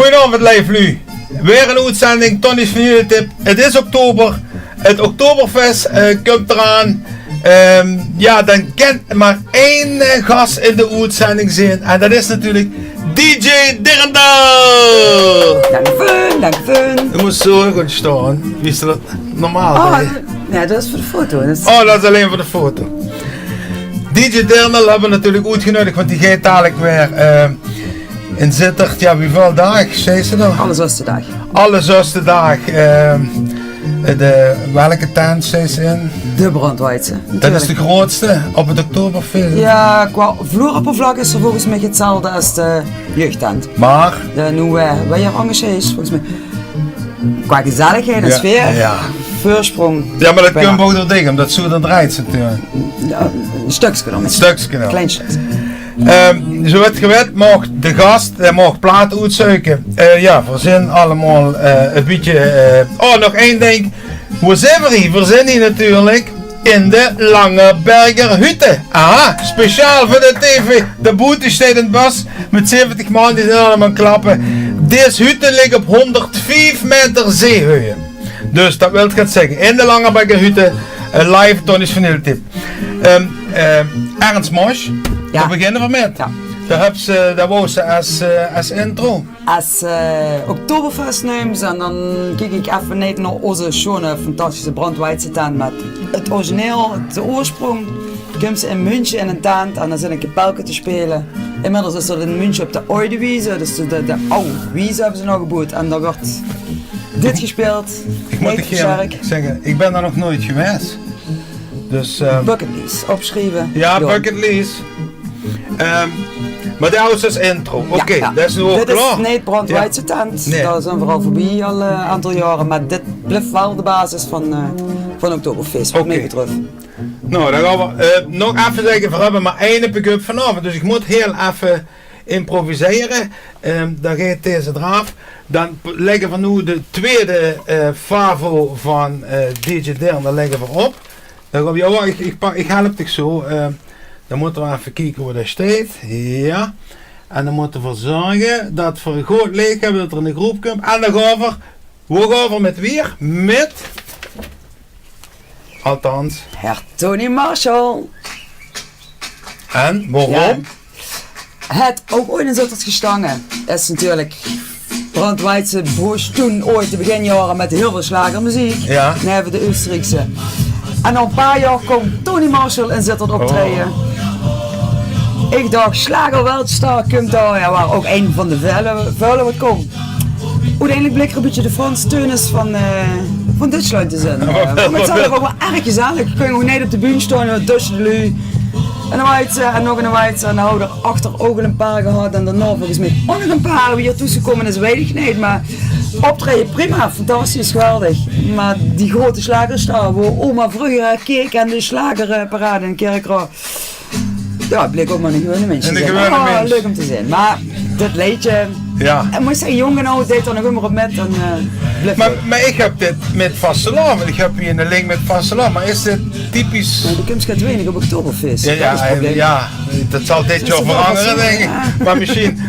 Goedenavond live nu. Weer een uitzending Tonny's Familietip. Het is oktober. Het Oktoberfest komt eraan. Ja, dan kent maar één gast in de uitzending zijn. En dat is natuurlijk DJ Dirndl. Dank u. Je moet zo goed staan. Wie is dat normaal? Ja, dat is voor de foto. Oh, dat is alleen voor de foto. DJ Dirndl hebben we natuurlijk uitgenodigd, want die gaat dadelijk weer in Zittert. Ja, hoeveel dagen zei ze dan? Alle zesde dag. Alle zesde dag. Welke tent zei ze in? De Brandweitse. Dat is de grootste op het Oktoberfest. Ja, qua vloeroppervlak is er volgens mij hetzelfde als de jeugdtent. Maar? De nieuwe, waar je engagé is volgens mij. Qua gezelligheid en sfeer. Ja. Voorsprong. Ja, maar dat kun je ook door dingen, omdat zo dan draait ze natuurlijk. Een stukje dan. Een stukje dan. Klein stukje. Zo het gewet mag de gast mag platen uitzoeken. Ja, verzin allemaal een beetje. Nog één ding. Hoe zijn we hier? We zijn hier natuurlijk in de Langeberger Hütte. Aha, speciaal voor de TV. De boete staat in het bos met 70 man die zijn allemaal klappen. Deze hütte ligt op 105 meter zeehoogte. Dus dat wil ik zeggen. In de Langeberger Hütte, live Tonny's Familietip. Ernst Mosch. Ja. Daar beginnen we met. Ja. Daar wou ze als intro. Als Oktoberfest neemt en dan kijk ik even net naar onze schone, fantastische Brandweitse tent met het origineel, de oorsprong. Komt ze in München in een tent en dan zit een kapelke te spelen. Inmiddels is dat in München op de oude wiese, dus de oude wiese hebben ze nog gebouwd en daar wordt dit gespeeld. Ik moet zeggen, ik ben daar nog nooit geweest. Dus, bucketlist, opschrijven. Ja, bucketlist. Maar dat was dus intro. Oké, ja. dat is nu ook dit klaar. Dit is niet Brandweitse tent, Nee. dat zijn we al voorbij al een aantal jaren, maar dit blijft wel de basis van Oktoberfest, wat mij betreft. Nou, dan gaan we nog even zeggen, we hebben maar één pick-up vanavond, dus ik moet heel even improviseren. Dan gaat deze eraf. Dan leggen we nu de tweede favo van DJ Dirndl, dan leggen we op. Dan gaan we, ik help dich zo. Dan moeten we even kijken hoe dat staat. Ja. En dan moeten we zorgen dat we een groot leeg hebben, dat er een groep komt. En dan gaan we met weer? Met... Althans. Herr Tony Marshall. En waarom? Ja. Het ook ooit in Zittert gestangen. Is natuurlijk Brandweitse broers toen ooit de beginjaren met heel veel slagermuziek. Ja. Dan hebben we de Oostenrijkse. En na een paar jaar komt Tony Marshall in Zittert optreden. Ik dacht, Slagerweltstar komt daar, ja, waar ook een van de vuile wat komt. Uiteindelijk bleek er een beetje de Frans Teunis van Duitsland te zijn. Maar het is ook wel erg gezellig. Je kunt gewoon niet op de bühne staan, tussen de lui. En dan waait ze, en nog een waait en dan hadden we er achter ook een paar gehad en daarna volgens mij ook nog een paar wie er toegekomen is, weet ik niet. Maar optreden prima, fantastisch, geweldig. Maar die grote slagerstar, waar oma vroeger keek en de slagerparade in Kerkrade. Ja, het bleek ook maar een gewone mensen te zijn. Leuk om te zien. Maar dit liedje, ja. En moest zeggen, jong en oud deed er nog immer op met. En, maar ik heb dit met vasteland, want ik heb hier een link met vasteland. Maar is dit typisch... Nou, de kunst gaat weinig op Oktoberfest. Ja, dat zal dit jaar veranderen denk ik. Maar misschien...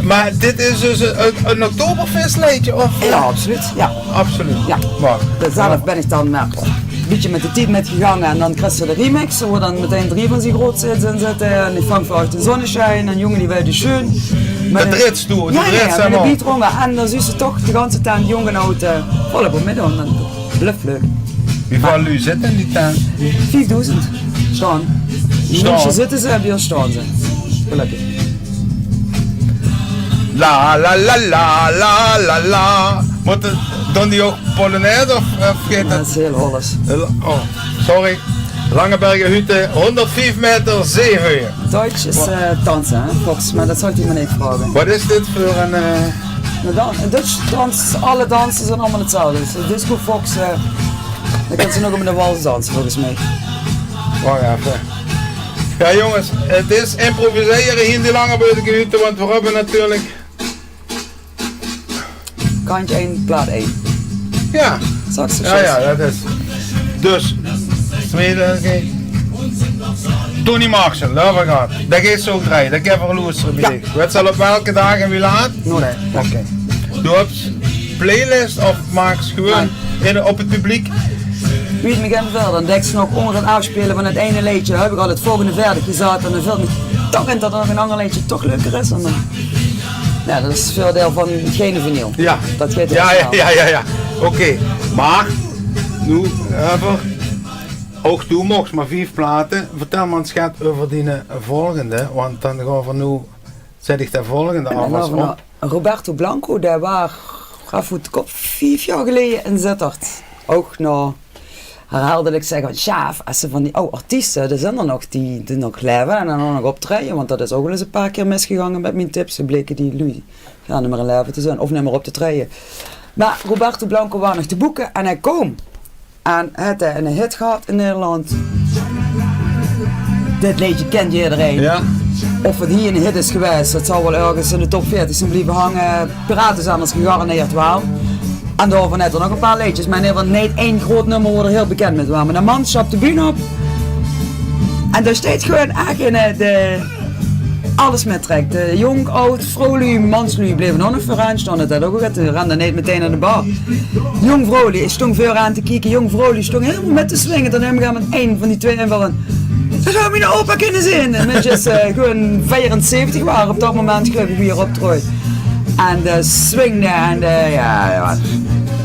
maar dit is dus een Oktoberfest liedje? Of? Ja, absoluut. Ja. Absoluut. Ja. Maar, zelf ben ik dan een beetje met de tijd met gegaan en dan kreeg ze de remix, waar dan meteen 3 van zijn grootzits in zitten en die vangt voor uit de zonneschijn en jongen die wil de schön. De drits toe, de drits en de beat rongen en dan zie ze toch de ganse tent jong en oud volop op midden en bluff leuk. Hoeveel lui zitten in die tent? 5000 staan. Als je zitten ze, hier staan ze. Gelukkig. La la la la la la la. Doen die ook Polonaise of vergeet dat? Dat is heel alles. Oh, sorry. Langeberger Hütte, 105 meter zeehoogte. Duits is dansen, hè, Fox, maar dat zou ik me niet vragen. Wat is dit voor een... Een Dutch dans, alle dansen zijn allemaal hetzelfde. Dus Disco Fox, dan kan ze nog op de wals dansen volgens mij. Wacht even. Ja jongens, het is improviseren hier in die Langeberger Hütte, want we hebben natuurlijk... Kantje 1, plaat 1. Ja. Ja, dat is. Dus, tweede, oké. Tony Marshall, daar we gaan. Dat gaat zo draaien, dat kan verloosteren bij dich. Weet je al op welke dag en wie laat? Nee. Oké. Doe op playlist of maak ze gewoon op het publiek? Weet me geen verder, dan denk ze nog onder het afspelen van het ene liedje, heb ik al het volgende verder gezet en dan valt me toch in dat er nog een ander liedje toch leuker is. En dan... Ja, dat is veel deel van hetgene vinyl. Ja. Dat gaat Ja. Oké. Maar, nu even, ook toe mocht maar 5 platen. Vertel me eens schat over die volgende, want dan gaan we nu, zet ik de volgende afwas op. Roberto Blanco, die was gaf het kop 5 jaar geleden in Zittert. Ook nog herhaaldelijk zeggen, ja, als ze van die oude artiesten, er zijn er nog die nog leven en dan nog optreden, want dat is ook wel eens een paar keer misgegaan met mijn tips. Ze bleken die lui ja, niet meer in leven te zijn of niet meer op te treden. Maar Roberto Blanco was nog te boeken en hij kwam. En hij had een hit gehad in Nederland. Dit liedje kent iedereen. Ja. Of het hier een hit is geweest, het zal wel ergens in de top 40 zijn blijven hangen. Piratenzenders gegarandeerd wel. En daarvan net er nog een paar liedjes, maar in ieder geval niet één groot nummer wordt er heel bekend met. Maar een man stapt de bühne op. En daar staat gewoon eigenlijk alles met trekt. De jong, oud, vrolijk, manslui bleven nog vooraan staan. Dat ook goed. Renden niet meteen naar de bar. Jong vrolijk stond veel aan te kijken. Jong vrolijk stond helemaal met te swingen. Dan hebben we met één van die twee invallen. Dat zou mijn opa kunnen zien. En mensen gewoon 74 waren op dat moment geloof ik weer optrooid. En de swingde en ja,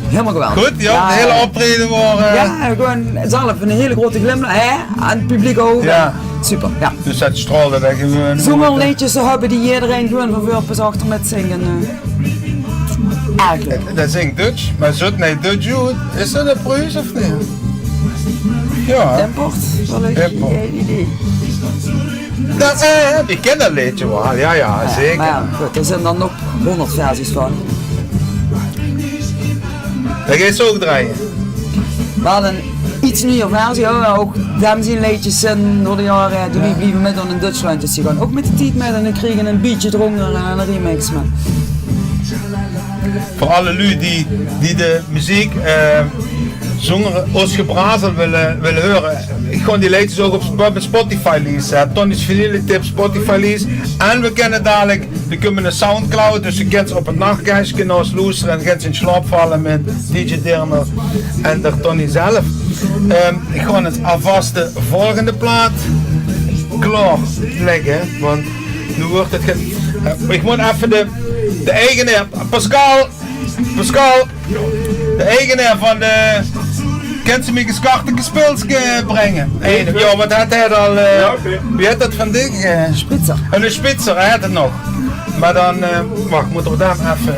helemaal geweldig. Goed, ja, de hele optreden waren... Ja, gewoon zelf een hele grote glimlach, aan het publiek ook. Ja. Super, ja. Dus dat straalde dat gewoon... Zoveel liedjes hebben die iedereen gewoon van veel achter met zingen. Eigenlijk. Dat zingt Dutch, maar zit nee Dutch goed. Is dat een Pruis of niet? Ja. Import, wel een idee. Ik ken dat liedje wel, ja, zeker. Maar ja, goed, er zijn dan nog 100 versies van. Dat gaat zo ook draaien. We hadden een iets nieuwe versie, ook dames en liedjes zijn door de jaren, toen die blieven met dan in Duitsland, dus die gaan ook met de tijd met en dan kregen een beetje eronder en een remix met. Voor alle lui die de muziek zonder ons gebrazel willen horen, ik ga die liedjes ook op Spotify lezen. Tony's Vinyl Tip Spotify lezen. En we kennen dadelijk, we kunnen een Soundcloud, dus je kunt op het nachtgeist kunnen ons luisteren en gaat in slaap vallen met DJ Dirner en de Tony zelf. Ik ga het alvast de volgende plaat klaar leggen, want nu wordt het ik moet even de eigenaar, Pascal, de eigenaar van de kent ze me geskartige speels brengen. Ja, wat had hij al, wie had dat van dik? Spitzer. Een spitser, hij had het nog. Maar dan, wacht, moeten we daar even...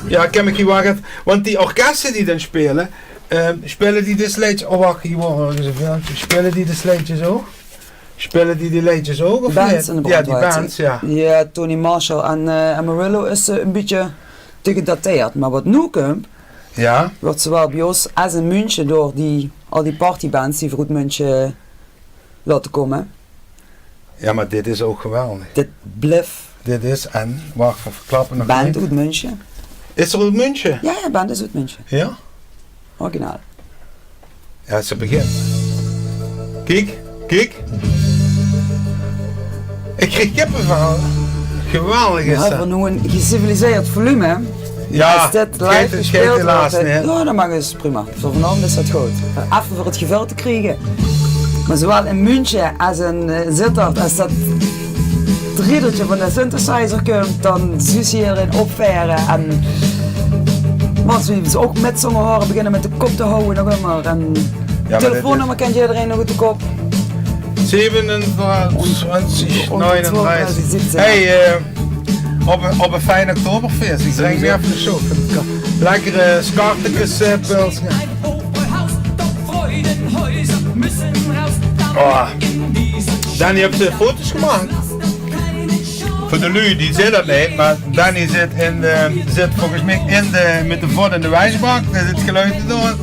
Ja, ik heb me gewacht, want die orkesten die dan spelen, spelen die de sleetjes, oh wacht, hier worden ze veel, spelen die de sleetjes ook? Spelen die liedjes ook of bands niet? Ja, die bands, ja. Ja, Tony Marshall en Amarillo is een beetje te gedateerd, maar wat nu komt, ja, wordt zowel bij ons als in München door al die partybands die voor München laten komen. Ja, maar dit is ook geweldig. Dit blijft. Dit is, en, wacht, we verklappen nog Band niet. uit München. Is er uit München? Ja, band is uit München. Ja? Originaal. Ja, ze begint. Kijk. Ik kreeg kippenvel. Geweldig is We dat. hebben nu een geciviliseerd volume. Ja, als dit live gespeeld helaas wordt, niet. ja, dat mag eens prima. Voor vanavond is dat goed. Even voor het gevel te krijgen. Maar zowel in München als in Zittert, als dat riedeltje van de synthesizer komt, dan zus je erin opveren en want ze ook met zongen horen beginnen met de kop te houden nog immer. En Ja, telefoonnummer kent je iedereen nog uit de kop. 27, 39. Hey, op een fijn Oktoberfeest. Ik drink meer even de show. Lekkere skartekes pils. Oh. Danny heeft foto's gemaakt. Voor de lui die zit dat niet, maar Danny zit volgens mij met de vod in de wijsbak, daar zit geluid door.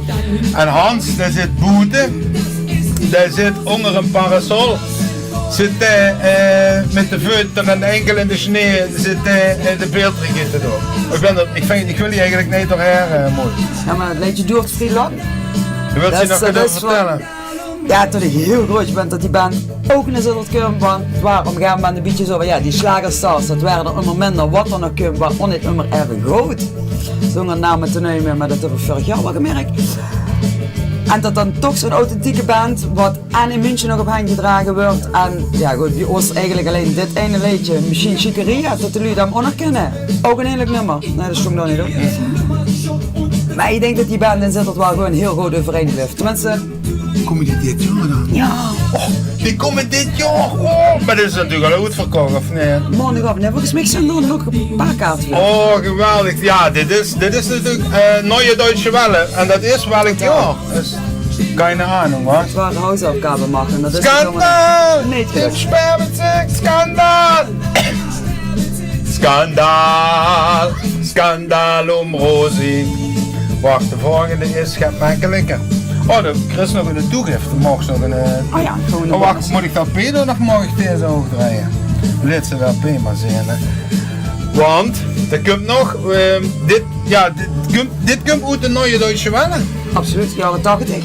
En Hans, daar zit boete, daar zit onder een parasol. Zit met de voeten en de enkel in de sneeuw, zit de beeldregister door. Ik wil die eigenlijk niet doorheen mooi. Ja, maar het liedje duurt vrij lang. Je wilt je nog dat wat is wel- vertellen? Ja, toen ik heel groot ben dat die band ook in de Kumbaan waren. Op een gegeven moment een beetje zo van, ja, die slagerstars, dat waren er immer minder wat er nog Kumbaan, was niet immer even groot. Zonder namen te nemen, maar dat heb ik vorig jaar wel gemerkt. En dat dan toch zo'n authentieke band, wat en in München nog op hen gedragen wordt. En ja goed, die was eigenlijk alleen dit ene liedje, Machine Chicoria, dat jullie dat ook nog kennen. Ook een heerlijk nummer. Nee, dat stond nog niet op. Maar ik denk dat die band in Sittard wel gewoon heel goed overeen blijft. Tenminste, Kom je dit jaar dan? ja, Die komen dit jaar! Oh, maar dit is natuurlijk al uitverkocht, of nee? morgenavond. Nee, volgens mij zijn er nog een paar kaarten. Oh, geweldig. Ja, dit is natuurlijk Neue Deutsche Welle. En dat is welk jaar? Dus, keine Ahnung, wat? Het waren huisopgaven maken. Dat is Skandal! Nee, Im terug. Sperrbezirk, Skandal! Skandal! Skandal Rosi. Wacht, de volgende is gaat makkelijker. Oh, er is nog een toegift. Mag nog een... Oh ja, gewoon Oh, wacht, moet ik dat Peter of mag ik deze ook draaien? Dit ze wel P maar zien, hè. Want, er komt nog, dit komt uit de Neue Deutsche Welle. Absoluut, jaren 80.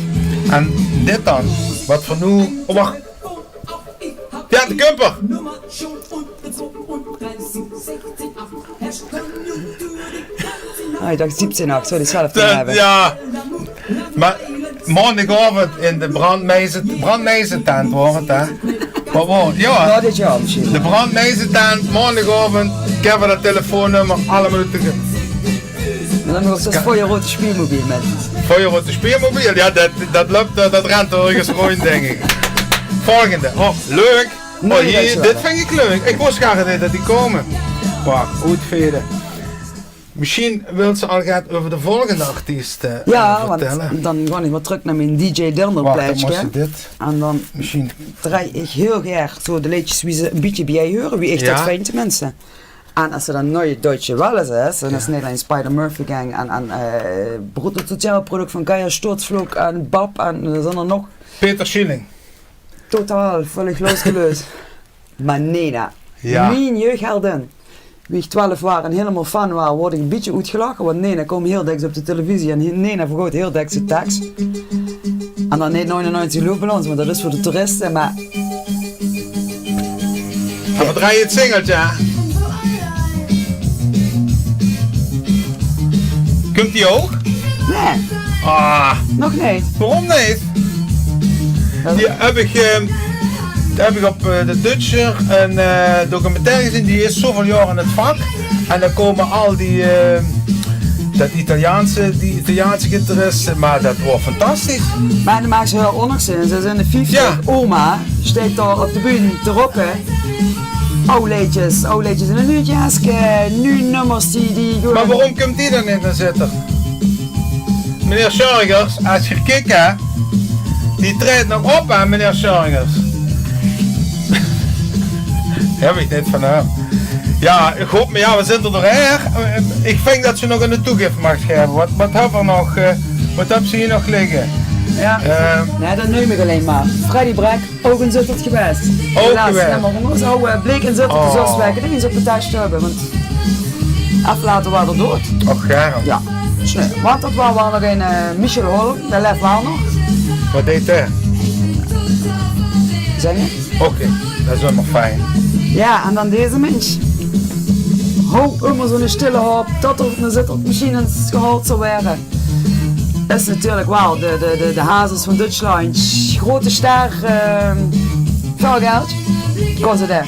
En dit dan, wat voor nu, oh wacht. Ja, de Kumper. Ah, ik dacht 17 8, zou die zelf te hebben. Ja, maar maandagavond in de brandmeestertent wordt het, hè. Wat wordt ja. Nou, dit jaar misschien. De brandmeestertent, maandagavond, ik heb dat telefoonnummer, alle minuten. En dan nog zo'n voor je rode spielmobiel met. Voor je rotte speermobiel, ja, dat loopt, dat rent ergens rond, denk ik. Volgende, oh, leuk. Oh, Nee, hier, dat is wel. dit vind ik leuk. Ik wist graag dat die komen. Wacht, uitveden. Misschien wil ze al gaat over de volgende artiest Ja, want vertellen. dan ga ik maar terug naar mijn DJ Dirndl Wacht, dan moest plaatje. je dit. En dan Misschien. draai ik heel graag zo de liedjes wie ze een beetje bij jij horen, wie echt Ja. dat fijn te mensen. En als er dan Neue Deutsche Welle is, dan is het alleen Spider Murphy Gang en Brutto Sozialproduct van Kaya Sturzflug en Bab en er zijn er nog Peter Schilling. totaal völlig losgelöst. Maar Nena, Ja. mijn jeugdheldin. Wie ik 12 was en helemaal fan was, word ik een beetje uitgelachen, want Nena komt heel dikwijls op de televisie en Nena vergroot heel dikwijls de tekst. En dan niet 99 luchtballons, want dat is voor de toeristen, maar En wat draai je het singeltje? Komt die ook? nee, Ah, nog niet. waarom niet? Die heb ik op de Dutcher een documentaire gezien, die is zoveel jaar in het vak. En dan komen al die Italiaanse gitaristen, maar dat wordt fantastisch. Maar dan maakt ze heel onzin. Ze is in de 50, Ja. oma steekt daar op de bühne te rocken. Oude liedjes in een nu jazzke, nu nummers die gewoon... Maar waarom komt die dan niet naar zitten? Meneer Schorgers, als je kijkt, hè, die treedt nog op aan meneer Schorgers. Heb ik niet van hem. Ja, ik hoop, maar ja, we zitten er erg. Ik vind dat ze nog een toegift mag geven. Wat hebben we nog? Wat hebben ze hier nog liggen? Ja. Nee, dat neem ik alleen maar. Freddy Brek, ook in Sittard geweest. Ook Helaas, geweest. ja, maar we zouden bleek in Sittard Oh. gezocht werken, dat is op de thuis te hebben, want even later waren we dood. Och, Germ. Ja, sneu. Want dat was wel nog een Michel Holm, dat leeft wel nog. Wat deed hij? Zeg je? Oké, dat is wel nog fijn. Ja, en dan deze mens. Hou immer zo'n stille hoop dat er een Sittard-machines gehaald zou worden. Dat is natuurlijk wel de hazes van Duitsland. Grote ster, veel geld. Kost het.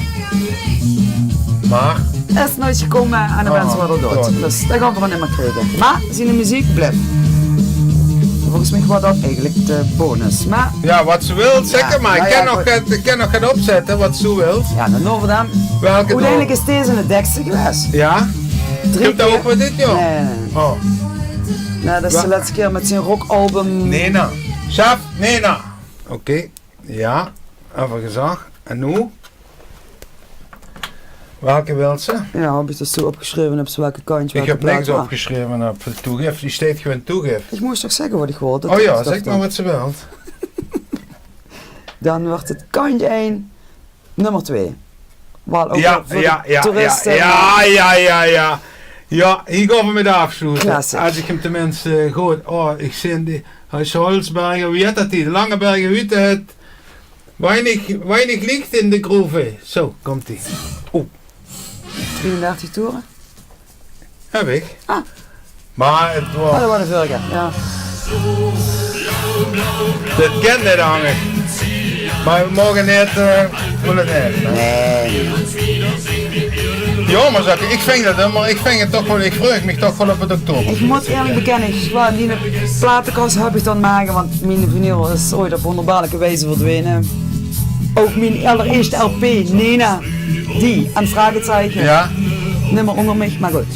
Maar, Is nooit gekomen en de mensen worden dood. dood. Dus dat gaan we dan niet meer krijgen. Maar zijn muziek blijft. Volgens mij was dat eigenlijk de bonus. Maar ja, wat ze wil, zeker Ja, maar. nou Ik ja, kan nog gaan opzetten wat ze wil. ja, dan over dan. Welke Uiteindelijk dan? is deze in het dekste geweest. Ja? 3 Komt dat keer. ook voor dit jaar? Nee. Oh, Nou, dat is de laatste keer met zijn rockalbum. Nena. Chef, Nena. Oké, ja. Even gezag. En nu? Welke wil ze? Ja, heb ik dat zo opgeschreven op welke kantje. Ik welke heb niks plaat. opgeschreven op toegift. Die steekt gewoon toegift. Ik moest toch zeggen wat ik hoorde. Oh ja, zeg maar wat ze wil. Dan wordt het kantje 1, nummer 2. Wel ook Ja, voor ja, de ja, toeristen. ja. Ja, hier gaan we met afsluiten. Classic. Als ik hem tenminste goed. Oh, ik zie die. Als Holzberger, wie heet dat die? De Langeberger Hütte het weinig licht in de groeve. Zo, komt die. 33 toeren. Heb ik. Ah. Maar het Oh, was... dat was een velge, ja. Dit kent niet hangen. Maar we mogen niet... willen niet. Nee. Ja, maar zeg, ik vind het, maar ik vind het toch wel... Ik vreug me toch wel op het oktober. Ik moet eerlijk bekennen, die platenkast heb ik dan maken, want mijn vinyl is ooit op wonderbaarlijke wijze verdwenen. Ook mijn allereerste LP, Nena, die, aan vragezeichen. Ja? Nimmer onder mij, maar goed.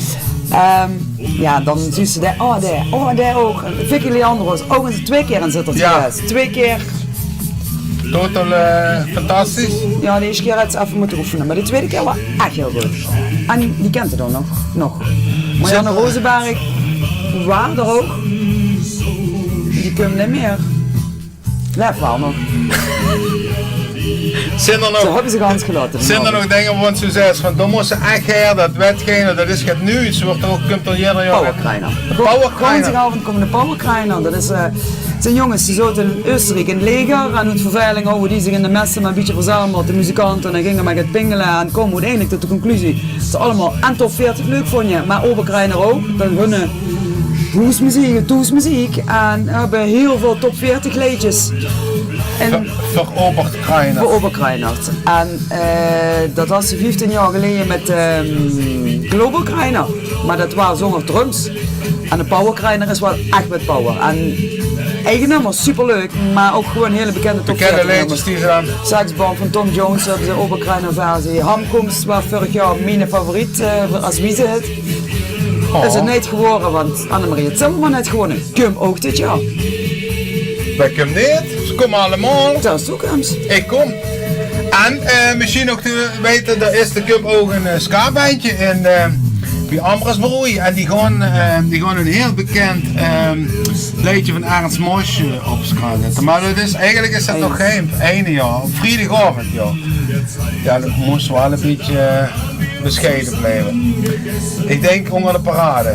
Ja, dan zien ze daar, daar ook. Vicky Leandros, ook eens 2 keer in zitten geweest. 2 keer. Totaal fantastisch. Ja, de eerste keer had ze even moeten oefenen, maar de tweede keer was echt heel goed. En die kent het dan nog. Marianne Rosenberg, waar er ook. Die komt niet meer. Leef wel nog. Zijn er Ze nog... hebben ze gans gelaten. Zijn er nog dingen waarvan ze zegt van dan moest ze echt her, dat werd geen, dat is het nu, ze wordt er ook, komt er ieder jaar. Powerkreiner. Powerkreiner. Woensdagavond komen de Powerkreiner. Dat is, het zijn jongens die zaten in Oostenrijk in het leger en uit verveiling houden die zich in de messen een beetje verzameld, de muzikanten, en gingen met het pingelen en komen uiteindelijk tot de conclusie dat ze allemaal en top 40 leuk vonden, maar Oberkreiner ook. Dan hun hoesmuziek, toesmuziek en hebben heel veel top 40 liedjes. Veroberkreiner. Oberkreinert. En dat was 15 jaar geleden met Global Kreiner. Maar dat was zonder drums. En de Powerkreiner is wel echt met power. En eigen nummers, superleuk, maar ook gewoon hele bekende top 40 Bekende nummers. liedjes die ze aan. Saxbomb van Tom Jones hebben de Oberkreiner versie. Hamkomst was vorig jaar mijn favoriet als wiezehit. Is het niet geworden, want Annemarie het Zimmerman heeft gewonnen. Kim ook dit jaar. Wij komen niet, ze komen allemaal. Dat is toekomst. Ik kom. En misschien ook te weten, er is de Cup ook een ska-bandje in bij Ambrasbroei. En die gaan een heel bekend liedje van Ernst Mosch op ska zetten. Maar eigenlijk is dat nog geen ene jaar, op vrijdagavond ja. Ja, dat moest wel een beetje bescheiden blijven. Ik denk onder de parade.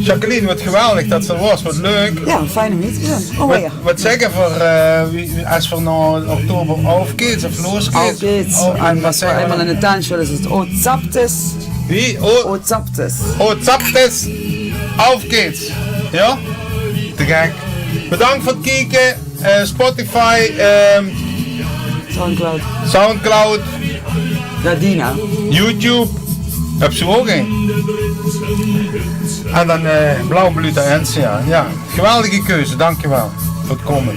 Jacqueline, wat geweldig dat ze er was, wat leuk. Ja, een fijne meet. Ja. Wat zeggen voor als we nou oktober aufgeht of losgeht? Aufgeht. En was we eenmaal in de tuin is het Ozaptes. Wie? Ozaptes. Ozaptes. Aufgeht. Ja? Te gek. Bedankt voor het kijken. Spotify, Soundcloud, Radina. YouTube. Heb ze ook een. En dan Blauw Bluta Ensia. Ja, geweldige keuze, dankjewel voor het komen.